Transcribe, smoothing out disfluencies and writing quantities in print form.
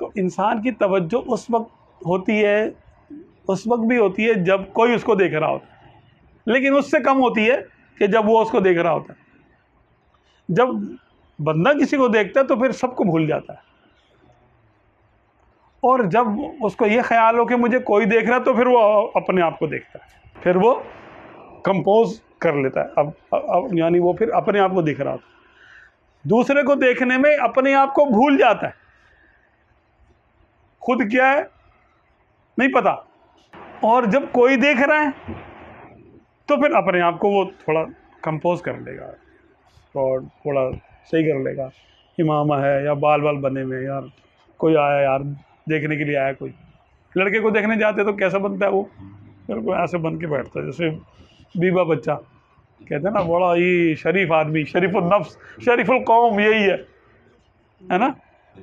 तो इंसान की तवज्जो उस वक्त होती है, उस वक्त भी होती है जब कोई उसको देख रहा होता है, लेकिन उससे कम होती है कि जब वो उसको देख रहा होता है। जब बंदा किसी को देखता है तो फिर सबको भूल जाता है, और जब उसको ये ख्याल हो कि मुझे कोई देख रहा है तो फिर वो अपने आप को देखता है, फिर वो कंपोज कर लेता है। अब यानी वो फिर अपने आप को दिख रहा होता है। दूसरे को देखने में अपने आप को भूल जाता है, खुद क्या है नहीं पता। और जब कोई देख रहा है तो फिर अपने आप को वो थोड़ा कंपोज कर लेगा और थोड़ा सही कर लेगा। इमामा है या बाल बने हुए, यार कोई आया, यार देखने के लिए आया कोई। लड़के को देखने जाते तो कैसा बनता है वो, बिल्कुल ऐसे बन के बैठता है जैसे बीबा बच्चा, कहते हैं ना, बड़ा ही शरीफ आदमी, शरीफुल नफ्स शरीफुल कौम, यही है ना।